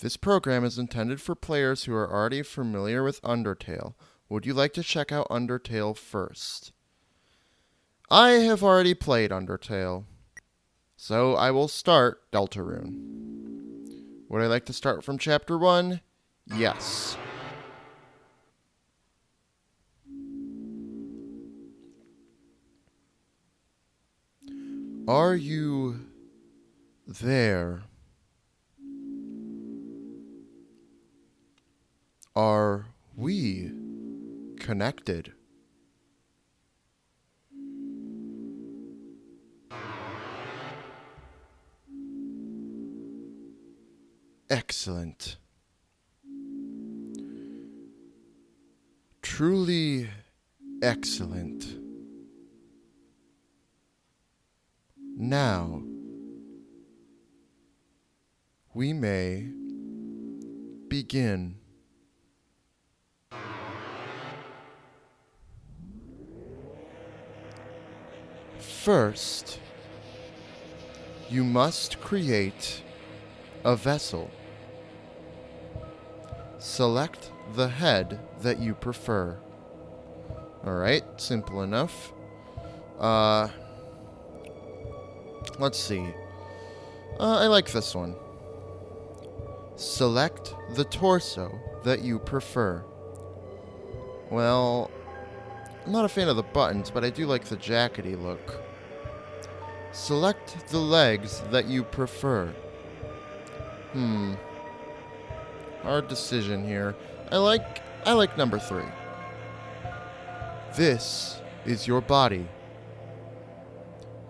This program is intended for players who are already familiar with Undertale. Would you like to check out Undertale first? I have already played Undertale, so I will start Deltarune. Would I like to start from Chapter 1? Yes. Are you there? Are we connected? Excellent. Truly excellent. Now, we may begin. First, you must create a vessel. Select the head that you prefer. Alright, simple enough. Let's see. I like this one. Select the torso that you prefer. Well, I'm not a fan of the buttons, but I do like the jackety look. Select the legs that you prefer. Hard decision here. I like number 3. This is your body.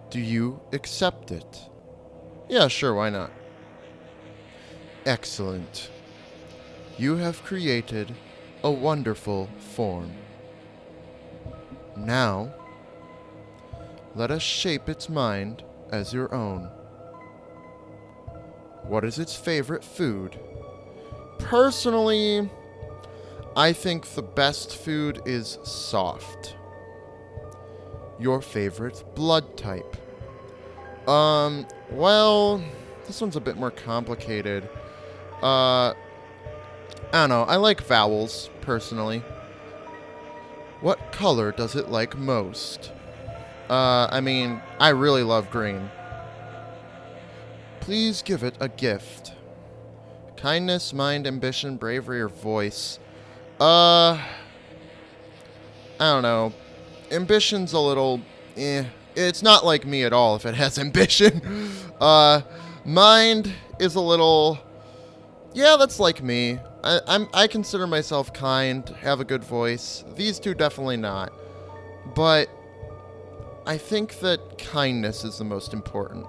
Do you accept it? Yeah, sure, why not? Excellent. You have created a wonderful form. Now, let us shape its mind as your own. What is its favorite food? Personally, I think the best food is soft. Your favorite blood type? Well, this one's a bit more complicated. I don't know. I like vowels, personally. What color does it like most? I mean, I really love green. Please give it a gift. Kindness, mind, ambition, bravery, or voice. I don't know. Ambition's a little, It's not like me at all if it has ambition. Mind is a little, yeah, that's like me. I consider myself kind, have a good voice. These two definitely not. But I think that kindness is the most important.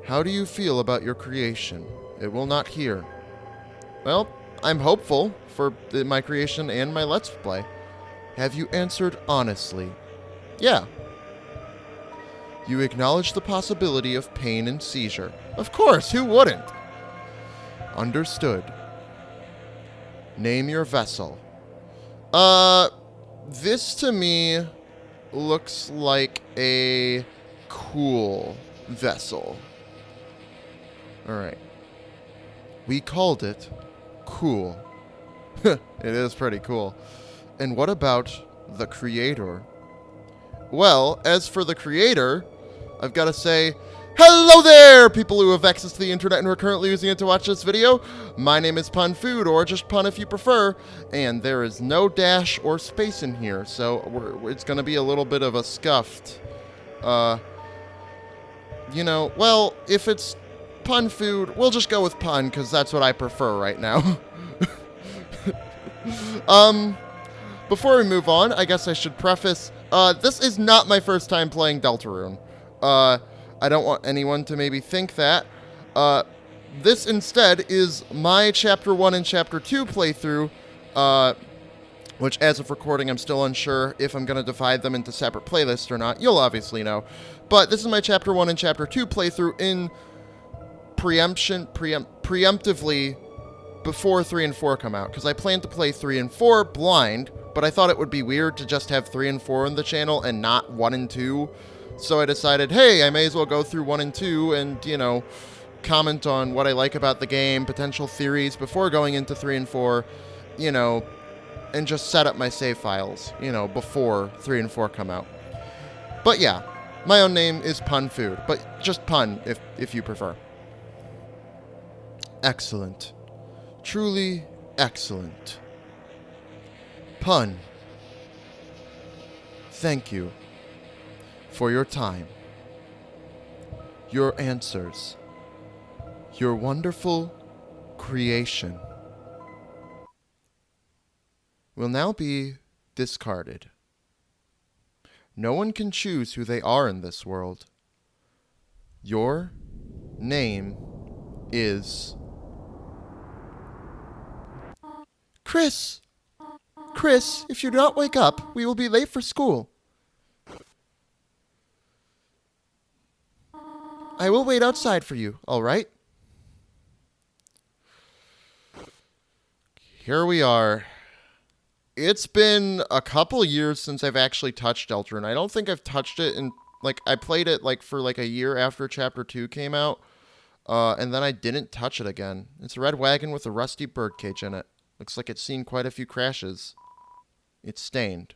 How do you feel about your creation? It will not hear. Well, I'm hopeful for my creation and my Let's Play. Have you answered honestly? Yeah. You acknowledge the possibility of pain and seizure. Of course, who wouldn't? Understood. Name your vessel. This to me looks like a cool vessel. Alright. We called it cool. It is pretty cool. And what about the creator? Well, as for the creator, I've got to say, hello there, people who have access to the internet and who are currently using it to watch this video. My name is Pun Food, or just Pun if you prefer, and there is no dash or space in here, so it's going to be a little bit of a scuffed. You know, well, if it's Pun Food, we'll just go with Pun, because that's what I prefer right now. Before we move on, I guess I should preface, this is not my first time playing Deltarune. I don't want anyone to maybe think that. This instead is my Chapter 1 and Chapter 2 playthrough, which as of recording I'm still unsure if I'm going to divide them into separate playlists or not. You'll obviously know. But this is my Chapter 1 and Chapter 2 playthrough in preemptively before 3 and 4 come out, because I plan to play 3 and 4 blind, but I thought it would be weird to just have 3 and 4 on the channel and not 1 and 2. So I decided, hey, I may as well go through 1 and 2 and, you know, comment on what I like about the game, potential theories before going into 3 and 4, and just set up my save files, before 3 and 4 come out. But yeah, my own name is Pun Food, but just Pun if you prefer. Excellent. Truly excellent. Pun, thank you for your time, your answers, your wonderful creation will now be discarded. No one can choose who they are in this world. Your name is Chris. Chris, if you do not wake up, we will be late for school. I will wait outside for you, all right? Here we are. It's been a couple years since I've actually touched Deltarune. I don't think I've touched it in, I played it, for, a year after Chapter 2 came out, and then I didn't touch it again. It's a red wagon with a rusty birdcage in it. Looks like it's seen quite a few crashes. It's stained.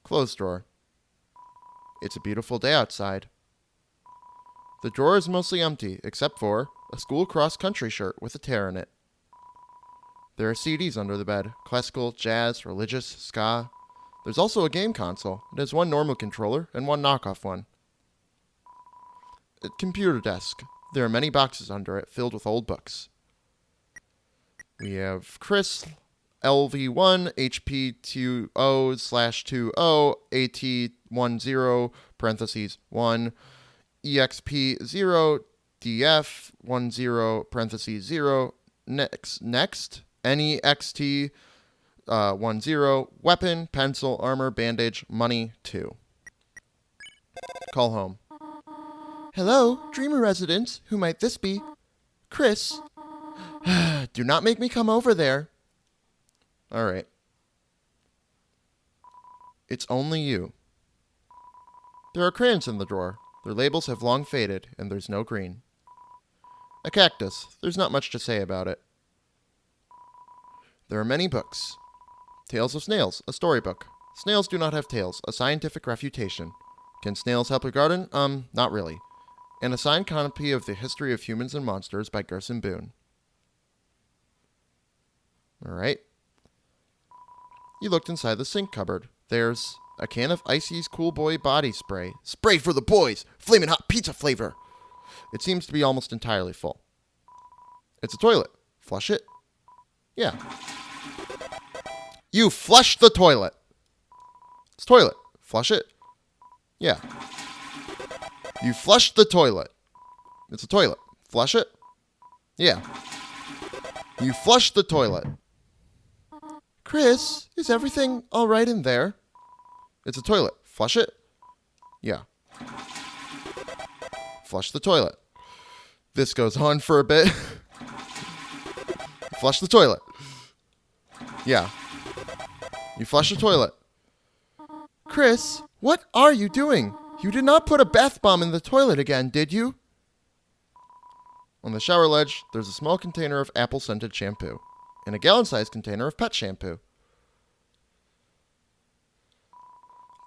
Closed drawer. It's a beautiful day outside. The drawer is mostly empty, except for a school cross-country shirt with a tear in it. There are CDs under the bed. Classical, jazz, religious, ska. There's also a game console. It has one normal controller and one knockoff one. A computer desk. There are many boxes under it filled with old books. We have Chris, LV1, HP20/20, AT10, parentheses 1, EXP0, DF10, parentheses 0, next, NEXT 10, weapon, pencil, armor, bandage, money 2. Call home. Hello, Dreamer residents. Who might this be? Chris. Do not make me come over there. All right. It's only you. There are crayons in the drawer. Their labels have long faded, and there's no green. A cactus. There's not much to say about it. There are many books. Tales of Snails, a storybook. Snails do not have tails, a scientific refutation. Can snails help your garden? Not really. And a signed copy of The History of Humans and Monsters by Gerson Boone. Alright. You looked inside the sink cupboard. There's a can of Icy's Cool Boy body spray. Spray for the boys! Flamin' hot pizza flavor! It seems to be almost entirely full. It's a toilet. Flush it? Yeah. You flushed the toilet. It's a toilet. Flush it? Yeah. You flushed the toilet. It's a toilet. Flush it? Yeah. You flushed the toilet. Chris, is everything all right in there? It's a toilet. Flush it? Yeah. Flush the toilet. This goes on for a bit. Flush the toilet. Yeah. You flush the toilet. Chris, what are you doing? You did not put a bath bomb in the toilet again, did you? On the shower ledge, there's a small container of apple-scented shampoo and a gallon-sized container of pet shampoo.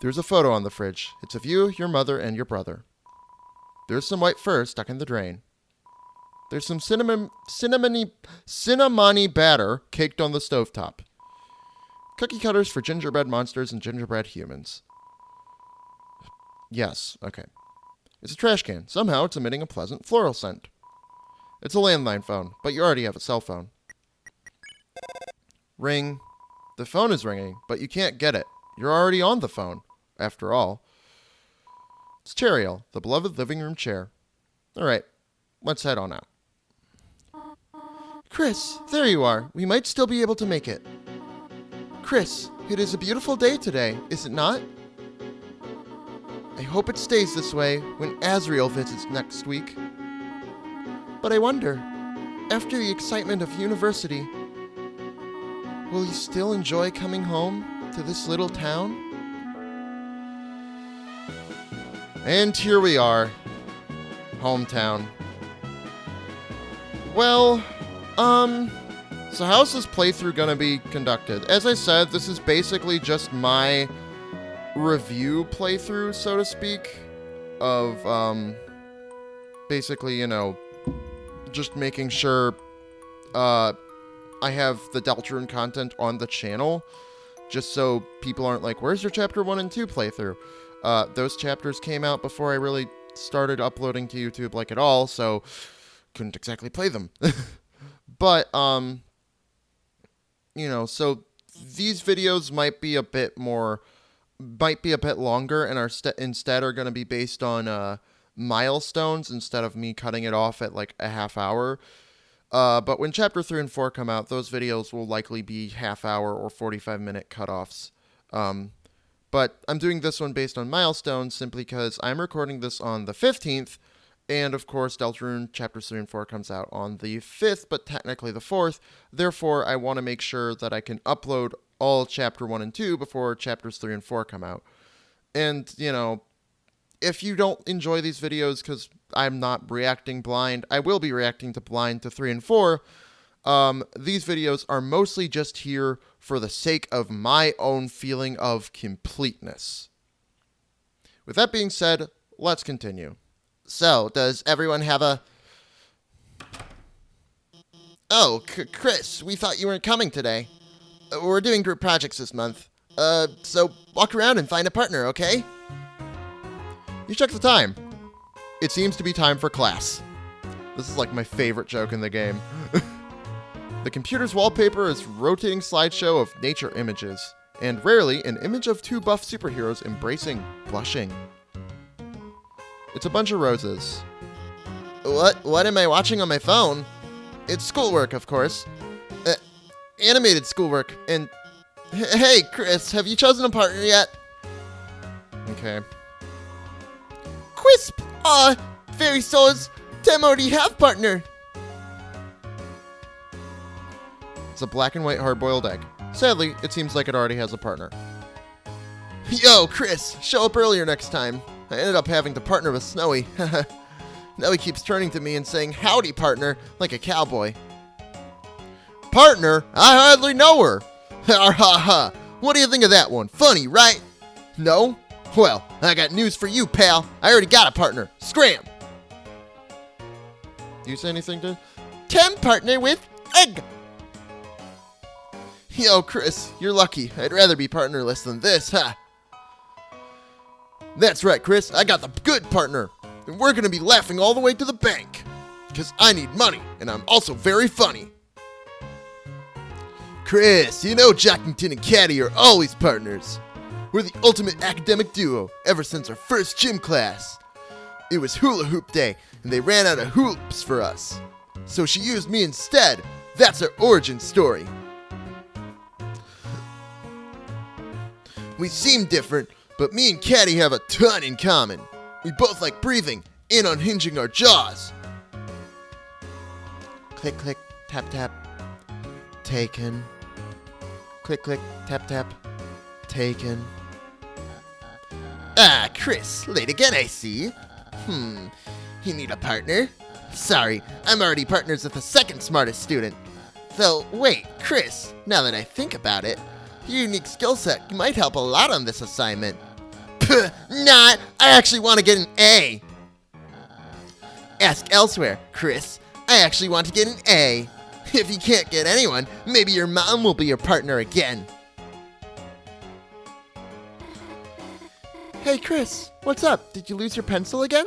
There's a photo on the fridge. It's of you, your mother, and your brother. There's some white fur stuck in the drain. There's some cinnamony batter caked on the stovetop. Cookie cutters for gingerbread monsters and gingerbread humans. Yes, okay. It's a trash can. Somehow it's emitting a pleasant floral scent. It's a landline phone, but you already have a cell phone. Ring. The phone is ringing, but you can't get it. You're already on the phone, after all. It's Chariel, the beloved living room chair. All right, let's head on out. Chris, there you are. We might still be able to make it. Chris, it is a beautiful day today, is it not? I hope it stays this way when Azrael visits next week. But I wonder, after the excitement of university, will you still enjoy coming home to this little town? And here we are, hometown. Well, so how's this playthrough gonna be conducted? As I said, this is basically just my review playthrough, so to speak, of, basically, you know, just making sure, I have the Deltarune content on the channel, just so people aren't like, where's your chapter 1 and 2 playthrough? Those chapters came out before I really started uploading to YouTube, like, at all, so couldn't exactly play them. But, you know, so these videos might be a bit longer and are instead are going to be based on, milestones instead of me cutting it off at, like, a half hour. But when Chapter 3 and 4 come out, those videos will likely be half-hour or 45-minute cutoffs. But I'm doing this one based on milestones simply because I'm recording this on the 15th, and of course Deltarune Chapters 3 and 4 comes out on the 5th, but technically the 4th. Therefore, I want to make sure that I can upload all Chapter 1 and 2 before Chapters 3 and 4 come out. And, you know, if you don't enjoy these videos because I'm not reacting blind, I will be reacting to blind to 3 and 4. These videos are mostly just here for the sake of my own feeling of completeness. With that being said, let's continue. So, does everyone have a... Oh, Chris, we thought you weren't coming today. We're doing group projects this month. So walk around and find a partner, okay? You check the time. It seems to be time for class. This is like my favorite joke in the game. The computer's wallpaper is a rotating slideshow of nature images, and rarely an image of two buff superheroes embracing blushing. It's a bunch of roses. What am I watching on my phone? It's schoolwork, of course. Animated schoolwork, and... Hey, Chris, have you chosen a partner yet? Okay. Quisp! Fairy Souls, Tim already have partner. It's a black and white hard-boiled egg. Sadly, it seems like it already has a partner. Yo, Chris, show up earlier next time. I ended up having to partner with Snowy. Now he keeps turning to me and saying, howdy, partner, like a cowboy. Partner? I hardly know her. Ha ha ha. What do you think of that one? Funny, right? No? Well, I got news for you, pal. I already got a partner. Scram! Do you say anything to... Tim partner with egg. Yo, Chris, you're lucky. I'd rather be partnerless than this, huh? That's right, Chris. I got the good partner. And we're gonna be laughing all the way to the bank. Because I need money, and I'm also very funny. Chris, you know Jockington and Caddy are always partners. We're the ultimate academic duo ever since our first gym class. It was hula hoop day, and they ran out of hoops for us. So she used me instead. That's our origin story. We seem different, but me and Caddy have a ton in common. We both like breathing and unhinging our jaws. Click, click, tap, tap. Taken. Click, click, tap, tap. Taken. Ah, Chris, late again, I see. You need a partner? Sorry, I'm already partners with the second smartest student. Though, wait, Chris, now that I think about it, your unique skill set might help a lot on this assignment. Puh, not! I actually want to get an A! Ask elsewhere, Chris. I actually want to get an A. If you can't get anyone, maybe your mom will be your partner again. Hey, Chris, what's up? Did you lose your pencil again?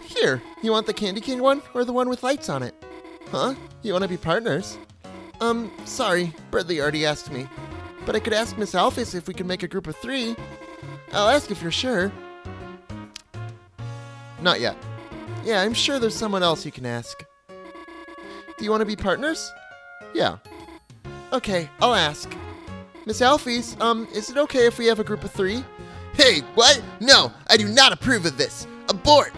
Here, you want the Candy King one or the one with lights on it? Huh? You want to be partners? Sorry, Bradley already asked me. But I could ask Miss Alphys if we could make a group of 3. I'll ask if you're sure. Not yet. Yeah, I'm sure there's someone else you can ask. Do you want to be partners? Yeah. Okay, I'll ask. Miss Alphys, is it okay if we have a group of 3? Hey, what? No, I do not approve of this. Abort!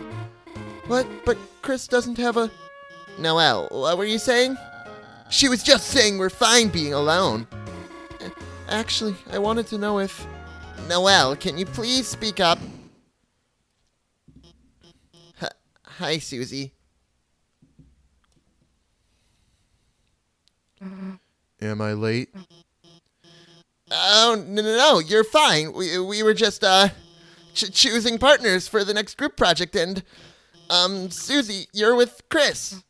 What? But Chris doesn't have a... Noelle, what were you saying? She was just saying we're fine being alone. Actually, I wanted to know if... Noelle, can you please speak up? Hi, Susie. Am I late? Oh, no, you're fine. We were just, choosing partners for the next group project, and, Susie, you're with Chris.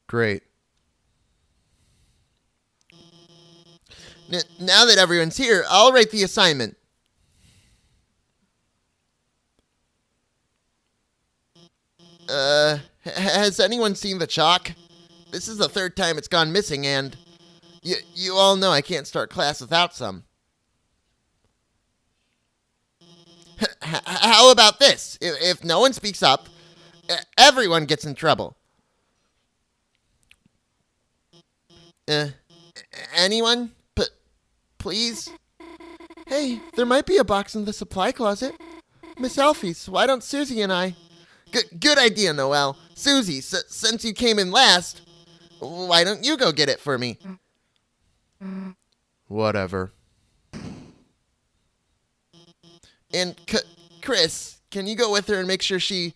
Great. Now that everyone's here, I'll write the assignment. Has anyone seen the chalk? This is the third time it's gone missing, and you all know I can't start class without some. How about this? If no one speaks up, everyone gets in trouble. Anyone? Please? Hey, there might be a box in the supply closet. Miss Alphys, why don't Susie and I... Good idea, Noelle. Susie, since you came in last, why don't you go get it for me? Whatever. And Chris, can you go with her and make sure she,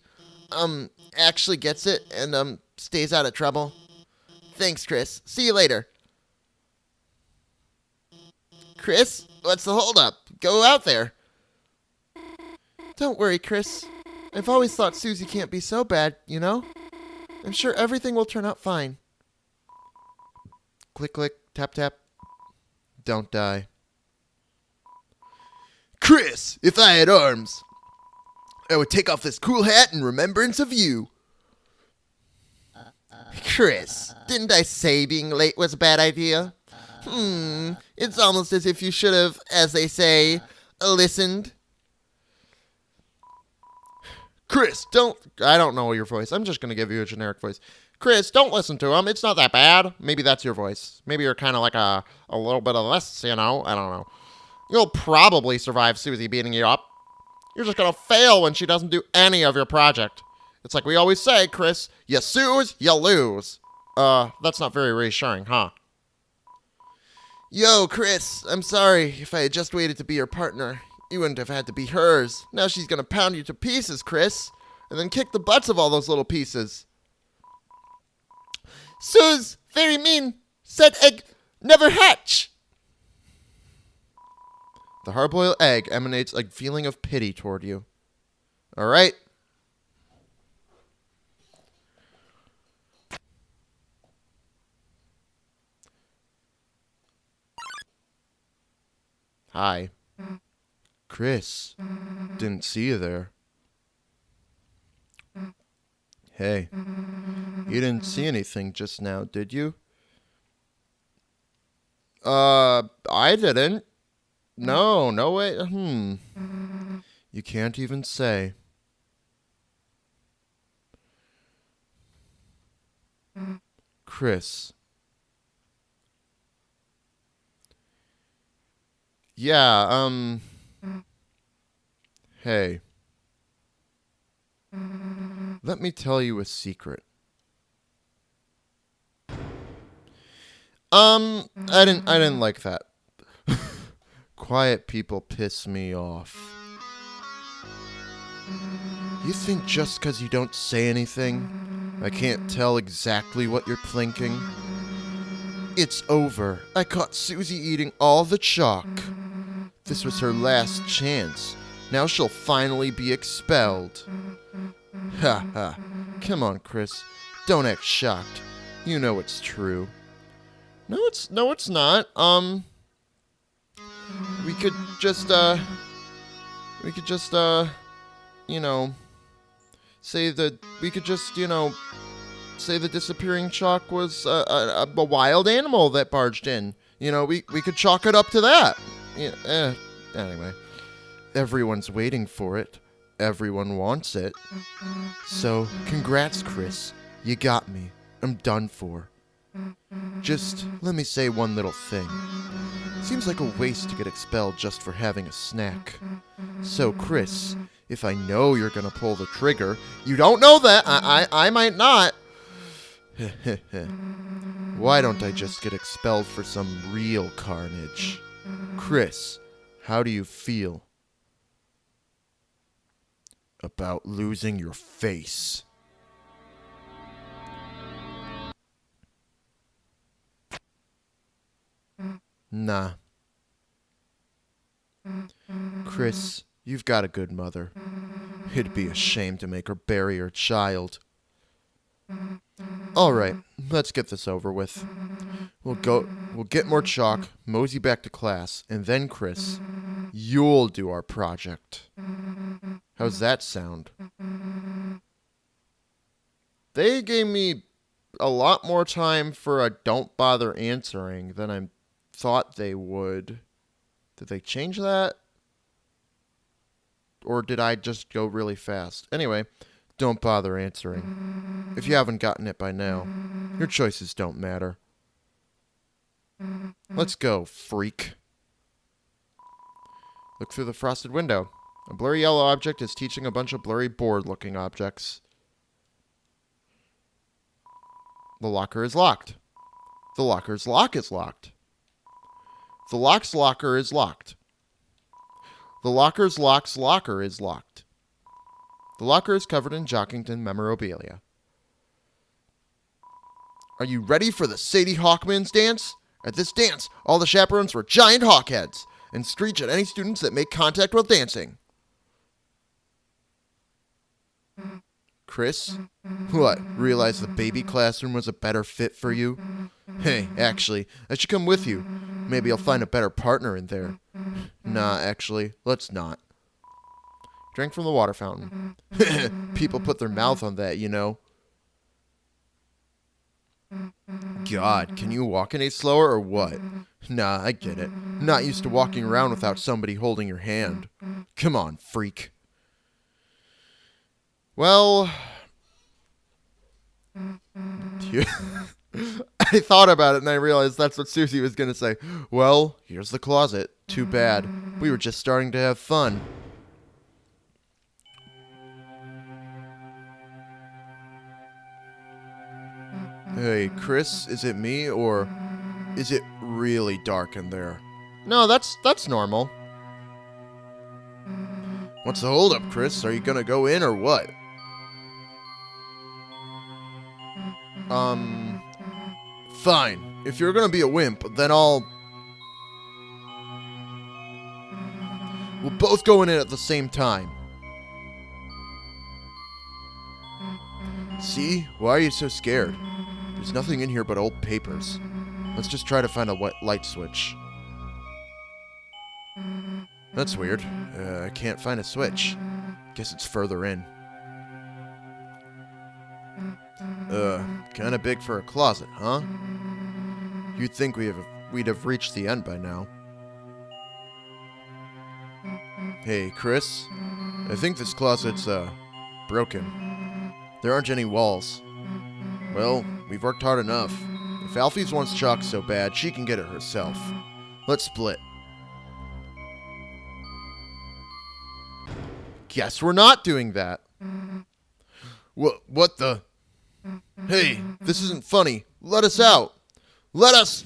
actually gets it and, stays out of trouble? Thanks, Chris. See you later. Chris, what's the holdup? Go out there. Don't worry, Chris. I've always thought Susie can't be so bad, you know? I'm sure everything will turn out fine. Click, click, tap, tap. Don't die. Chris, if I had arms, I would take off this cool hat in remembrance of you. Chris, didn't I say being late was a bad idea? It's almost as if you should have, as they say, listened. Chris, I don't know your voice. I'm just going to give you a generic voice. Chris, don't listen to him. It's not that bad. Maybe that's your voice. Maybe you're kind of like a little bit of this, you know? I don't know. You'll probably survive Susie beating you up. You're just going to fail when she doesn't do any of your project. It's like we always say, Chris, you snooze, you lose. That's not very reassuring, huh? Yo, Chris, I'm sorry. If I had just waited to be your partner, you wouldn't have had to be hers. Now she's gonna pound you to pieces, Chris, and then kick the butts of all those little pieces. Suze, very mean. Said egg never hatch. The hard-boiled egg emanates a feeling of pity toward you. All right. Hi. Chris, didn't see you there. Hey, you didn't see anything just now, did you? I didn't. No way. You can't even say. Chris. Yeah, hey. Let me tell you a secret. I didn't like that. Quiet people piss me off. You think just 'cause you don't say anything, I can't tell exactly what you're thinking? It's over. I caught Susie eating all the chalk. This was her last chance. Now she'll finally be expelled. Ha ha. Come on, Chris. Don't act shocked. You know it's true. No, it's not. We could just, you know, say the disappearing chalk was a wild animal that barged in. You know, we could chalk it up to that. Yeah, anyway. Everyone's waiting for it. Everyone wants it. So, congrats, Chris. You got me. I'm done for. Just let me say one little thing. Seems like a waste to get expelled just for having a snack. So, Chris, if I know you're gonna pull the trigger, you don't know that. I might not. Why don't I just get expelled for some real carnage? Chris, how do you feel about losing your face? Nah. Chris, you've got a good mother. It'd be a shame to make her bury her child. All right, let's get this over with. We'll get more chalk, mosey back to class, and then, Chris, you'll do our project. How's that sound? They gave me a lot more time for a don't bother answering than I thought they would. Did they change that? Or did I just go really fast? Anyway, don't bother answering. If you haven't gotten it by now, your choices don't matter. Let's go, freak. Look through the frosted window. A blurry yellow object is teaching a bunch of blurry bored-looking objects. The locker is locked. The locker's lock is locked. The lock's locker is locked. The locker's lock's locker is locked. The locker is covered in Jockington memorabilia. Are you ready for the Sadie Hawkman's dance? At this dance, all the chaperones were giant hawkheads and screech at any students that make contact while dancing. Chris? What, realize the baby classroom was a better fit for you? Hey, actually, I should come with you. Maybe I'll find a better partner in there. Nah, actually, let's not. Drank from the water fountain. People put their mouth on that, you know. God, can you walk any slower or what? Nah, I get it. Not used to walking around without somebody holding your hand. Come on, freak. Well, I thought about it and I realized that's what Susie was going to say. Well, here's the closet. Too bad. We were just starting to have fun. Hey, Chris, is it me or is it really dark in there? No, that's normal. What's the holdup, Chris? Are you going to go in or what? Fine. If you're gonna be a wimp, then we'll both go in at the same time. See? Why are you so scared? There's nothing in here but old papers. Let's just try to find a light switch. That's weird. I can't find a switch. Guess it's further in. Kinda big for a closet, huh? You'd think we'd have reached the end by now. Hey, Chris. I think this closet's, broken. There aren't any walls. Well, we've worked hard enough. If Alfie's wants chalk so bad, she can get it herself. Let's split. Guess we're not doing that. What the? Hey, this isn't funny. Let us out. Let us.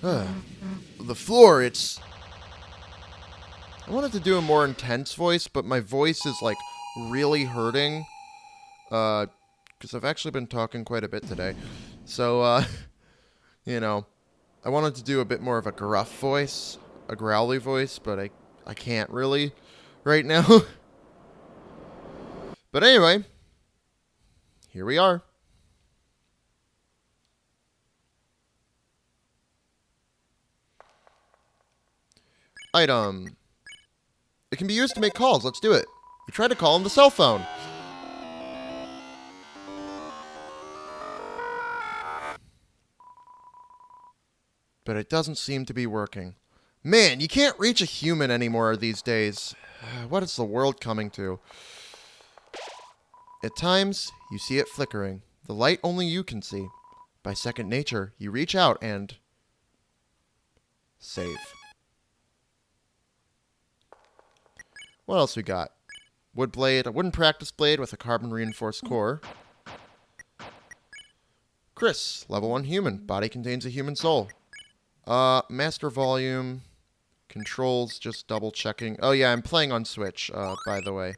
The floor, it's... I wanted to do a more intense voice, but my voice is, like, really hurting. Because I've actually been talking quite a bit today. So, you know, I wanted to do a bit more of a gruff voice, a growly voice, but I can't really right now. But anyway, here we are. Item. It can be used to make calls. Let's do it. You try to call on the cell phone. But it doesn't seem to be working. Man, you can't reach a human anymore these days. What is the world coming to? At times, you see it flickering. The light only you can see. By second nature, you reach out and... save. What else we got? Wood blade, a wooden practice blade with a carbon reinforced core. Chris, level 1 human. Body contains a human soul. Master volume. Controls, just double checking. Oh yeah, I'm playing on Switch, by the way.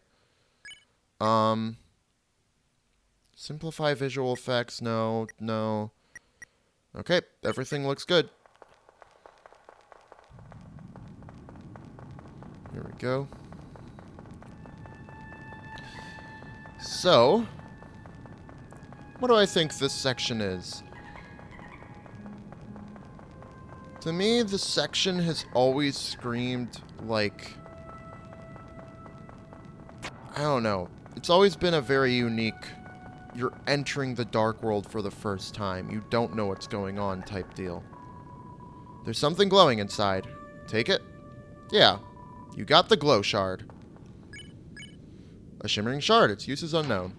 Simplify visual effects, no. Okay, everything looks good. Here we go. So, what do I think this section is? To me, this section has always screamed like... I don't know. It's always been a very unique... You're entering the Dark World for the first time. You don't know what's going on type deal. There's something glowing inside. Take it? Yeah. You got the glow shard. A shimmering shard. Its use is unknown.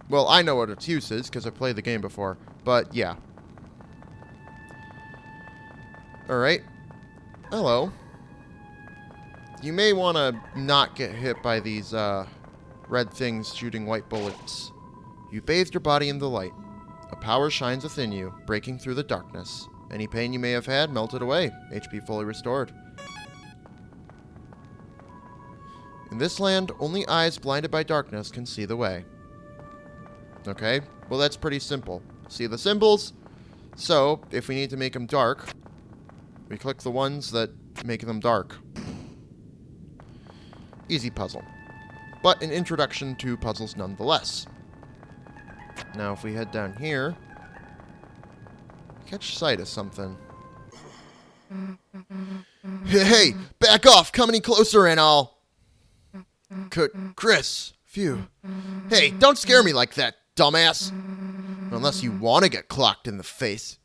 Well, I know what its use is, because I've played the game before. But, yeah. Alright. Hello. You may want to not get hit by these, red things shooting white bullets. You bathed your body in the light. A power shines within you, breaking through the darkness. Any pain you may have had melted away. HP fully restored. In this land, only eyes blinded by darkness can see the way. Okay, well that's pretty simple. See the symbols? So, if we need to make them dark, we click the ones that make them dark. Easy puzzle. But an introduction to puzzles nonetheless. Now if we head down here, catch sight of something. Hey, back off! Come any closer and I'll... Chris, phew. Hey, don't scare me like that, dumbass. Unless you want to get clocked in the face.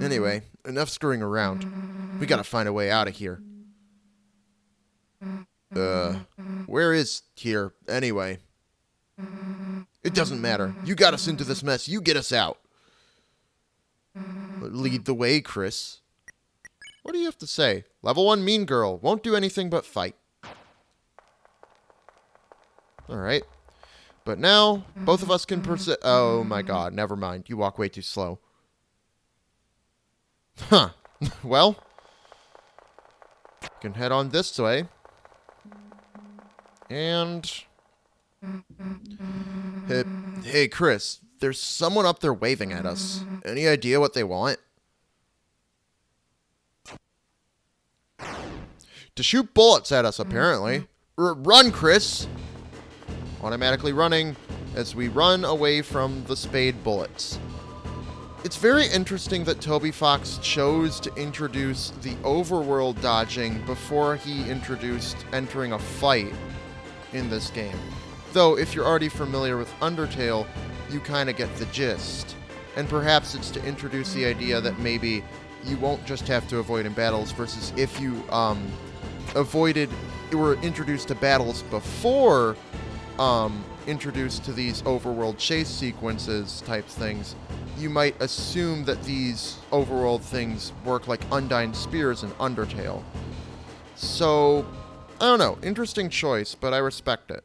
Anyway, enough screwing around. We gotta find a way out of here. Where is here, anyway? It doesn't matter. You got us into this mess. You get us out. Lead the way, Chris. What do you have to say? Level 1 mean girl. Won't do anything but fight. Alright. But now, both of us can oh my god, never mind. You walk way too slow. Huh. Well, you can head on this way. And... Hey, Chris, there's someone up there waving at us. Any idea what they want? To shoot bullets at us, apparently. Run, Chris! Automatically running as we run away from the spade bullets. It's very interesting that Toby Fox chose to introduce the overworld dodging before he introduced entering a fight in this game. Though, if you're already familiar with Undertale, you kind of get the gist. And perhaps it's to introduce the idea that maybe you won't just have to avoid in battles, versus if you were introduced to battles before introduced to these overworld chase sequences type things, you might assume that these overworld things work like Undyne Spears in Undertale. So, I don't know. Interesting choice, but I respect it.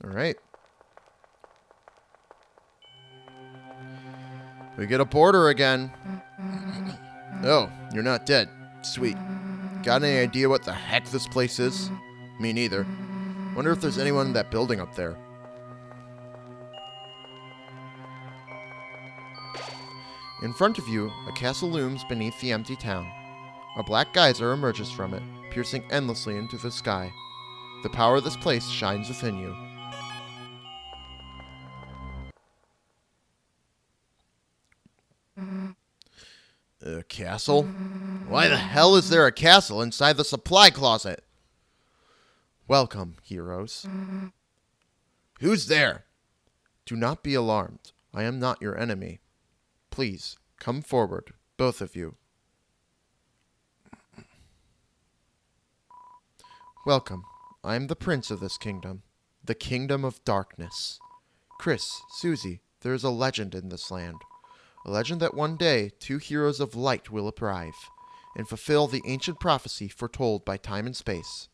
Alright. We get a border again. Oh, you're not dead. Sweet. Got any idea what the heck this place is? Me neither. Wonder if there's anyone in that building up there. In front of you, a castle looms beneath the empty town. A black geyser emerges from it, piercing endlessly into the sky. The power of this place shines within you. A castle? Why the hell is there a castle inside the supply closet? Welcome, heroes. Who's there? Do not be alarmed. I am not your enemy. Please, come forward, both of you. Welcome. I am the prince of this kingdom, the kingdom of darkness. Chris, Susie, there is a legend in this land. A legend that one day 2 heroes of light will arrive and fulfill the ancient prophecy foretold by time and space.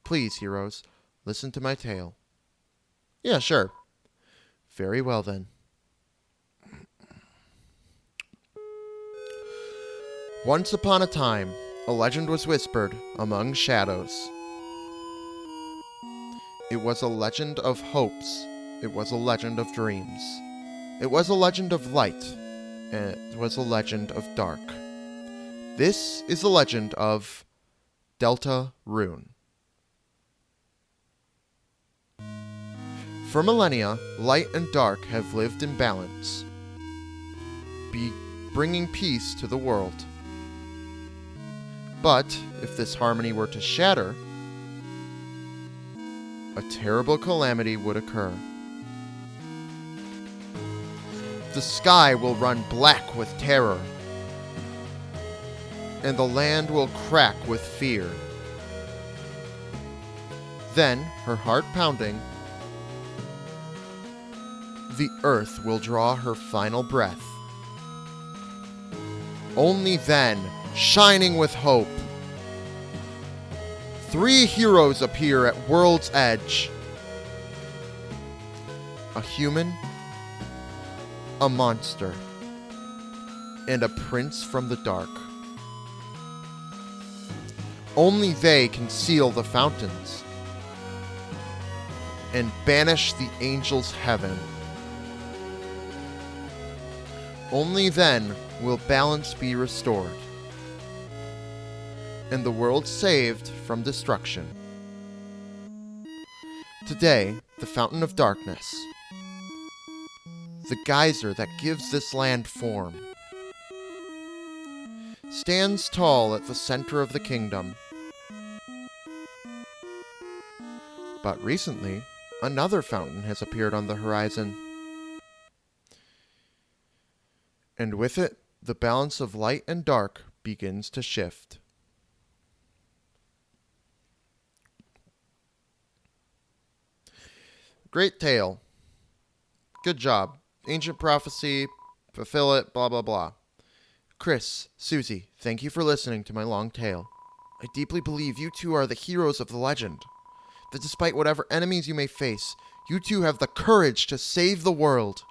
Please, heroes, listen to my tale. Yeah, sure. Very well, then. Once upon a time, a legend was whispered among shadows. It was a legend of hopes it was a legend of dreams. It was a legend of light, and it was a legend of dark. This is the legend of Deltarune. For millennia, light and dark have lived in balance, bringing peace to the world. But if this harmony were to shatter, a terrible calamity would occur. The sky will run black with terror, and the land will crack with fear. Then, her heart pounding, the earth will draw her final breath. Only then, shining with hope, 3 heroes appear at world's edge. A human, a monster, and a prince from the dark. Only they can seal the fountains and banish the angels' heaven. Only then will balance be restored and the world saved from destruction. Today, the Fountain of Darkness, the geyser that gives this land form, stands tall at the center of the kingdom. But recently, another fountain has appeared on the horizon. And with it, the balance of light and dark begins to shift. Great tale. Good job. Ancient prophecy, fulfill it, blah blah blah. Chris, Susie, thank you for listening to my long tale. I deeply believe you two are the heroes of the legend. That despite whatever enemies you may face, you two have the courage to save the world.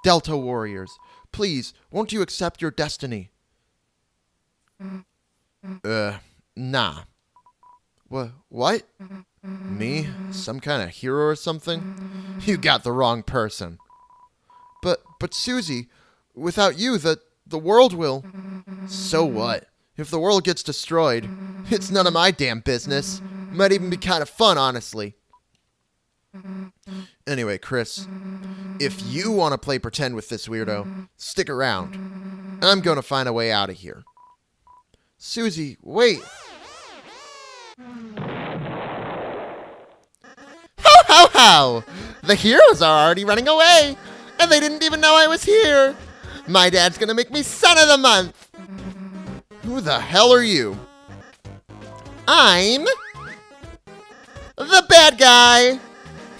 Delta warriors, please, won't you accept your destiny? Nah. What? Me? Some kind of hero or something? You got the wrong person. But Susie, without you, the world will... So what? If the world gets destroyed, it's none of my damn business. Might even be kind of fun, honestly. Anyway, Chris, if you want to play pretend with this weirdo, stick around. I'm going to find a way out of here. Susie, wait. Ho, ho, ho! The heroes are already running away, and they didn't even know I was here. My dad's going to make me son of the month. Who the hell are you? I'm the bad guy.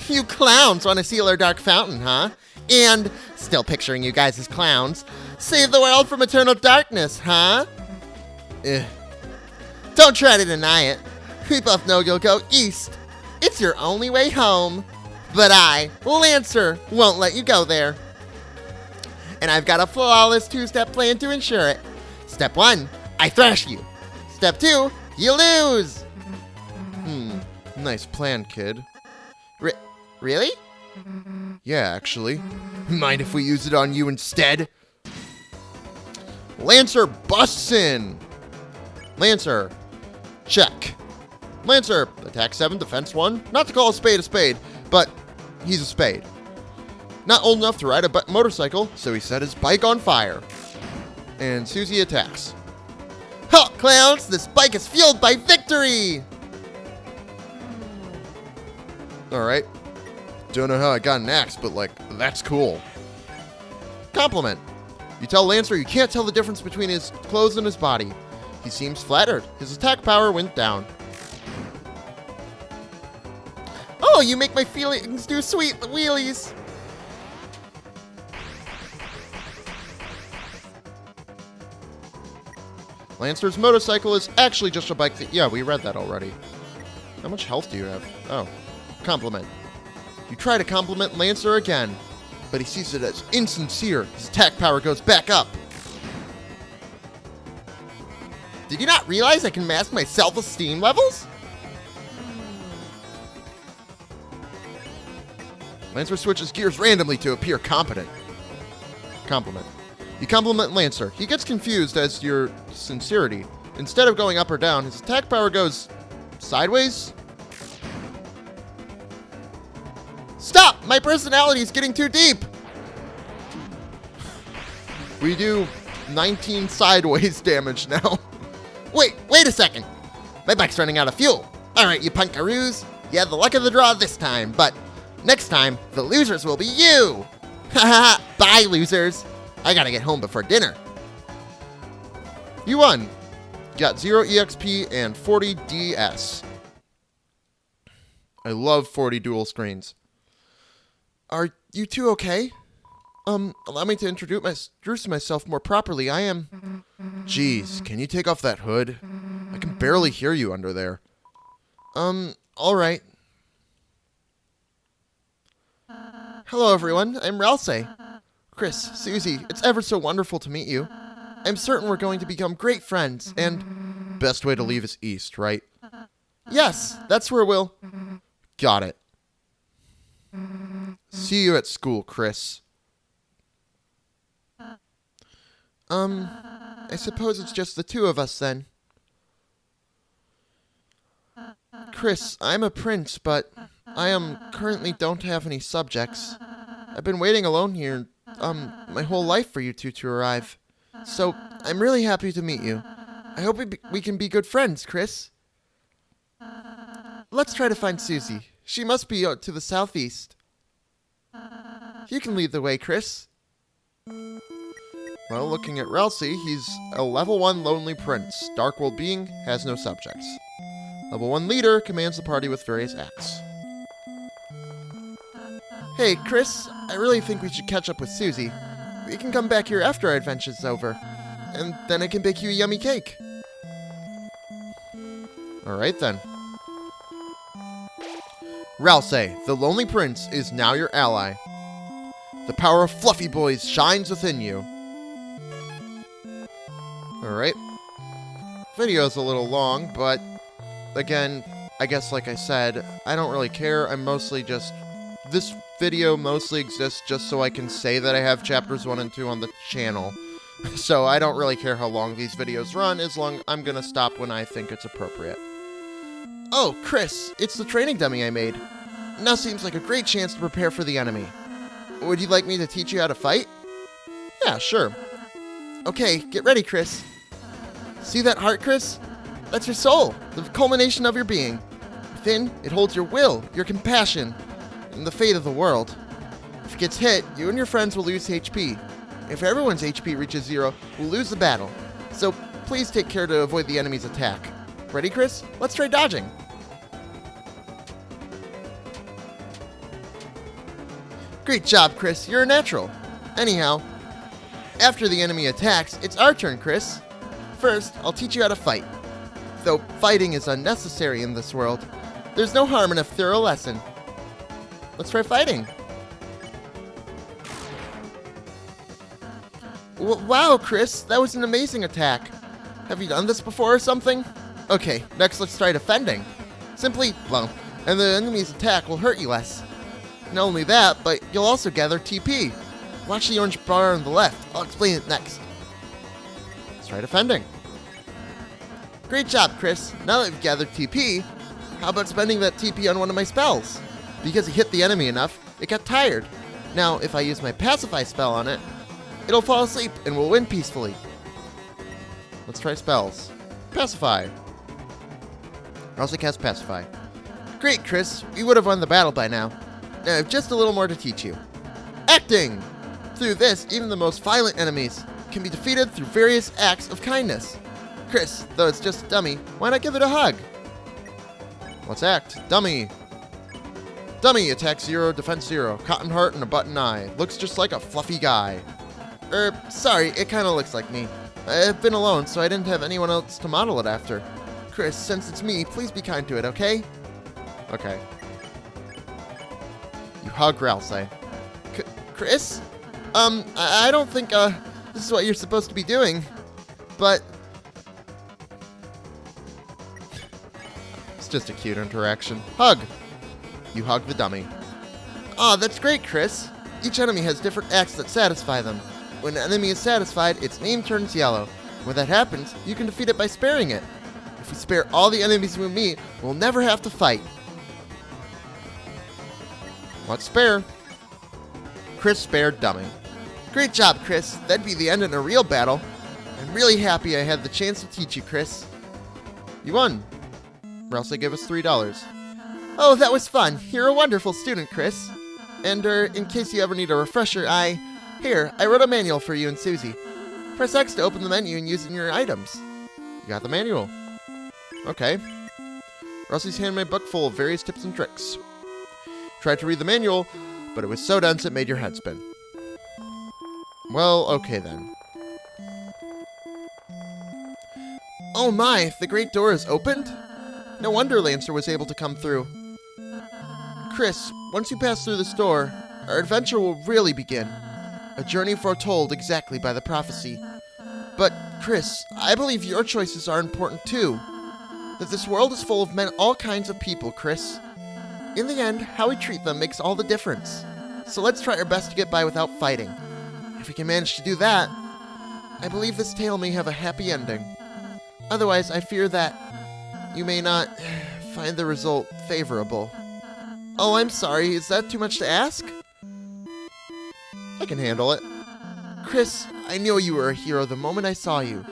You clowns want to seal our dark fountain, huh? And, still picturing you guys as clowns, save the world from eternal darkness, huh? Don't try to deny it. We both know you'll go east. It's your only way home. But I, Lancer, won't let you go there. And I've got a flawless 2-step plan to ensure it. Step 1, I thrash you. Step 2, you lose. Nice plan, kid. Really? Yeah, actually. Mind if we use it on you instead? Lancer busts in. Lancer, check. Lancer, attack 7, defense 1. Not to call a spade, but he's a spade. Not old enough to ride a motorcycle, so he set his bike on fire. And Susie attacks. Ha, clowns! This bike is fueled by victory! Alright. Don't know how I got an axe, but, that's cool. Compliment. You tell Lancer you can't tell the difference between his clothes and his body. He seems flattered. His attack power went down. Oh, you make my feelings do sweet wheelies. Lancer's motorcycle is actually just a bike that... Yeah, we read that already. How much health do you have? Oh. Compliment. You try to compliment Lancer again, but he sees it as insincere. His attack power goes back up. Did you not realize I can mask my self-esteem levels? Lancer switches gears randomly to appear competent. Compliment. You compliment Lancer. He gets confused as to your sincerity. Instead of going up or down, his attack power goes sideways. Stop! My personality is getting too deep! We do 19 sideways damage now. Wait a second. My bike's running out of fuel. Alright, you punkaroos. You had the luck of the draw this time, but next time, the losers will be you. Haha, bye losers. I gotta get home before dinner. You won. You got 0 EXP and 40 DS. I love 40 dual screens. Are you two okay? Allow me to introduce myself more properly. I am... Jeez, can you take off that hood? I can barely hear you under there. Alright. Hello, everyone. I'm Ralsei. Chris, Susie, it's ever so wonderful to meet you. I'm certain we're going to become great friends, and... Best way to leave is east, right? Yes, that's where we'll... Got it. See you at school, Chris. I suppose it's just the two of us then. Chris, I'm a prince, but I currently don't have any subjects. I've been waiting alone here, my whole life for you two to arrive. So, I'm really happy to meet you. I hope we can be good friends, Chris. Let's try to find Susie. She must be out to the southeast. You can lead the way, Chris. Well, looking at Ralsei, he's a level 1 lonely prince. Dark-willed being, has no subjects. Level 1 leader, commands the party with various acts. Hey, Chris, I really think we should catch up with Susie. We can come back here after our adventure's over. And then I can bake you a yummy cake. Alright then. Ralsei, the lonely prince, is now your ally. The power of Fluffy Boys shines within you. Alright. Video's a little long, but again, I guess like I said, I don't really care. I'm mostly just... This video mostly exists just so I can say that I have chapters 1 and 2 on the channel. So I don't really care how long these videos run, as long I'm gonna stop when I think it's appropriate. Oh, Chris, it's the training dummy I made. Now seems like a great chance to prepare for the enemy. Would you like me to teach you how to fight? Yeah, sure. Okay, get ready, Chris. See that heart, Chris? That's your soul, the culmination of your being. Within, it holds your will, your compassion, and the fate of the world. If it gets hit, you and your friends will lose HP. If everyone's HP reaches 0, we'll lose the battle. So please take care to avoid the enemy's attack. Ready, Chris? Let's try dodging. Great job, Chris. You're a natural. Anyhow, after the enemy attacks, it's our turn, Chris. First, I'll teach you how to fight. Though fighting is unnecessary in this world, there's no harm in a thorough lesson. Let's try fighting. Wow, Chris, that was an amazing attack. Have you done this before or something? Okay, next let's try defending. Simply, well, and the enemy's attack will hurt you less. Not only that, but you'll also gather TP. Watch the orange bar on the left. I'll explain it next. Let's try defending. Great job, Chris. Now that we've gathered TP, how about spending that TP on one of my spells? Because he hit the enemy enough, it got tired. Now, if I use my Pacify spell on it, it'll fall asleep and we'll win peacefully. Let's try spells. Pacify. I also cast Pacify. Great, Chris. We would have won the battle by now. Now I have just a little more to teach you. Acting! Through this, even the most violent enemies can be defeated through various acts of kindness. Chris, though it's just a dummy, why not give it a hug? Let's act. Dummy. Dummy, attack 0, defense 0, cotton heart and a button eye. Looks just like a fluffy guy. Sorry, it kinda looks like me. I've been alone, so I didn't have anyone else to model it after. Chris, since it's me, please be kind to it, okay? Okay. You hug Ralsei. Chris? I don't think, this is what you're supposed to be doing, but... It's just a cute interaction. Hug! You hug the dummy. Aw, that's great, Chris. Each enemy has different acts that satisfy them. When an enemy is satisfied, its name turns yellow. When that happens, you can defeat it by sparing it. If we spare all the enemies we meet, we'll never have to fight. What's spare? Chris spared Dummy. Great job, Chris. That'd be the end in a real battle. I'm really happy I had the chance to teach you, Chris. You won. Or else they give us $3. Oh, that was fun. You're a wonderful student, Chris. And, in case you ever need a refresher, I wrote a manual for you and Susie. Press X to open the menu and use it in your items. You got the manual. Okay. Rusty's handed me a book full of various tips and tricks. Tried to read the manual, but it was so dense it made your head spin. Well, okay then. Oh my, the great door is opened? No wonder Lancer was able to come through. Chris, once you pass through this door, our adventure will really begin. A journey foretold exactly by the prophecy. But, Chris, I believe your choices are important too. That this world is full of all kinds of people, Chris. In the end, how we treat them makes all the difference. So let's try our best to get by without fighting. If we can manage to do that, I believe this tale may have a happy ending. Otherwise, I fear that you may not find the result favorable. Oh, I'm sorry. Is that too much to ask? I can handle it. Chris, I knew you were a hero the moment I saw you.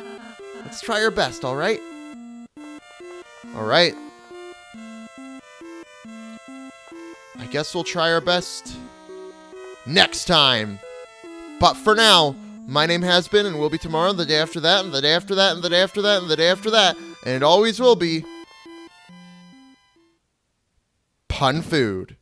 Let's try our best, alright? Alright. I guess we'll try our best next time. But for now, my name has been and will be tomorrow, the day after that, and the day after that, and the day after that, and the day after that, and it always will be Pun Food.